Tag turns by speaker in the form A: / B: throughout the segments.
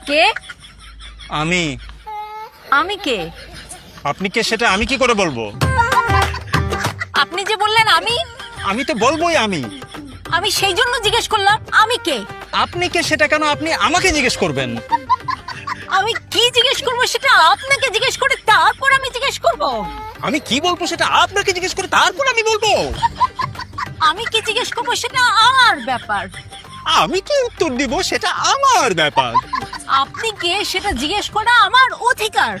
A: কে?
B: আমি।
A: আমি কে?
B: আপনি কে সেটা আমি কি করে বলবো?
A: আপনি যে বললেন আমি,
B: আমি তো বলবোই আমি।
A: আমি সেই জন্য জিজ্ঞেস করলাম আমি কে।
B: আপনি কে সেটা কেন আপনি আমাকে জিজ্ঞেস করবেন?
A: আমি কি জিজ্ঞেস করবো সেটা আপনাকে জিজ্ঞেস করে তারপর আমি জিজ্ঞেস করব।
B: আমি কি বলবো সেটা আপনাকে জিজ্ঞেস করে তারপর আমি বলবো।
A: আমি কি জিজ্ঞেস করবো সেটা আমার ব্যাপার।
B: আমি কি উত্তর দিব সেটা আমার ব্যাপার।
A: আপনি কে সেটা জিজ্ঞেস করা আমার অধিকার।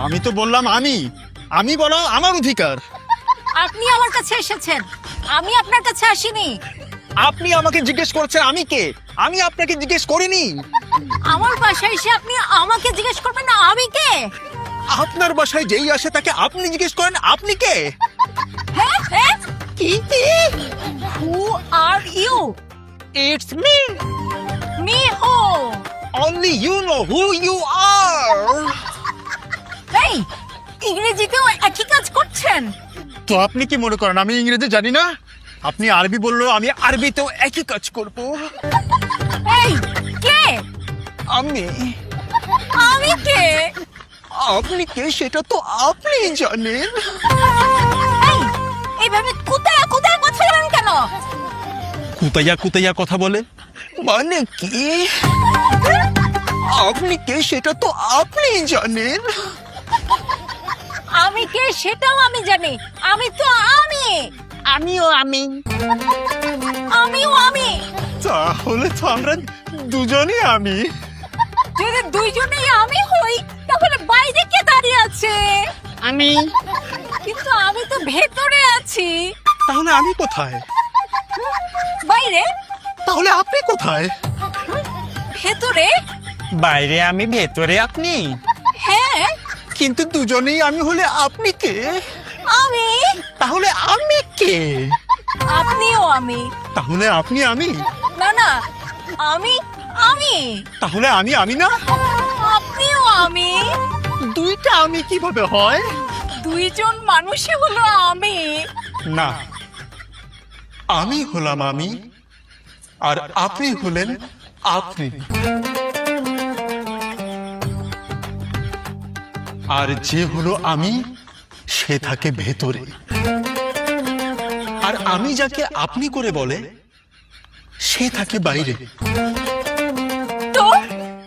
B: আমি তো বললাম আমি বলা আমার অধিকার।
A: আপনি আমার কাছে এসেছেন, আমি আপনার কাছে আসিনি।
B: আপনি আমাকে জিজ্ঞেস করছেন আমি কে, আমি আপনাকে জিজ্ঞেস করিনি।
A: আমার বাসায় এসে আপনি আমাকে জিজ্ঞেস করবেন না আমি কে।
B: আপনার বাসায় যেই আসে তাকে আপনি জিজ্ঞেস করেন আপনি কে।
A: হ্যাঁ হ্যাঁ, কি? Who are you?
B: It's me.
A: Me who?
B: Only you know who you are.
A: এই ইংরেজিতেও একই কাজ করছেন?
B: তো আপনি কি মনে করেন আমি ইংরেজি জানি না? আপনি আরবি বললেও আমি আরবিতেও একই কাজ করব।
A: এই কে?
B: আমি।
A: আমি কে?
B: আপনি কে সেটা তো আপনি জানেন।
A: এই এইভাবে কুতায়া কুতায়া কথা বলেন কেন?
B: কুতাইয়া কুতাইয়া কথা বলে মানে কি? আপনি কে সেটা তো আপনি জানেন।
A: আমি কে সেটাও আমি জানি। আমি তো আমি।
B: আমিও আমি।
A: আমিও আমি।
B: তাহলে তো আমরা দুজনই আমি।
A: যদি দুইজনেই আমি হই তাহলে বাইরে কে দাঁড়িয়ে আছে?
B: আমি।
A: কিন্তু আমি তো ভেতরে আছি।
B: তাহলে আমি কোথায়?
A: বাইরে?
B: তাহলে আপনি কোথায়?
A: ভেতরে?
B: বাইরে আমি, ভেতরে আপনি।
A: হ্যাঁ।
B: কিন্তু দুজনেই আমি হলে আপনি কে?
A: আমি।
B: তাহলে আমি কে?
A: আপনিও আমি।
B: তাহলে আপনি আমি?
A: না না, আমি আমি।
B: তাহলে আমি আমি না?
A: আপনিও আমি।
B: দুইটা আমি কিভাবে হয়?
A: দুইজন মানুষই হলো আমি।
B: না, আমি হলাম আমি আর আপনি হলেন আপনি। আর যে হলো আমি সে থাকে ভেতরে। আর আমি যাকে আপনি করে বলে সে থাকে বাইরে।
A: তো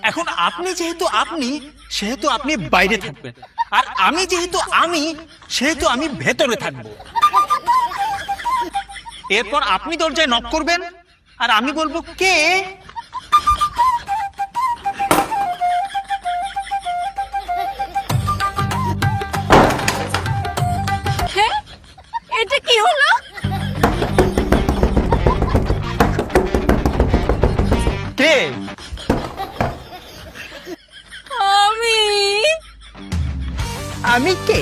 B: এখন আপনি যেহেতু আপনি সেহেতু আপনি বাইরে থাকবেন, আর আমি যেহেতু আমি সেহেতু আমি ভেতরে থাকব। এরপর আপনি দরজায় নক করবেন আর আমি বলবো কে।
A: হ্যাঁ, এটা কি হলো?
B: কে?
A: আমি।
B: আমি কে?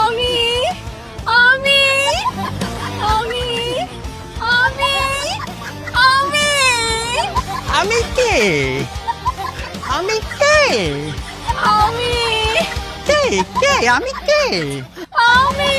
A: আমি আমি আমি আমি আমি
B: আমি কে? আমি কে?
A: আমি
B: কে? কে? আমি কে?
A: আমি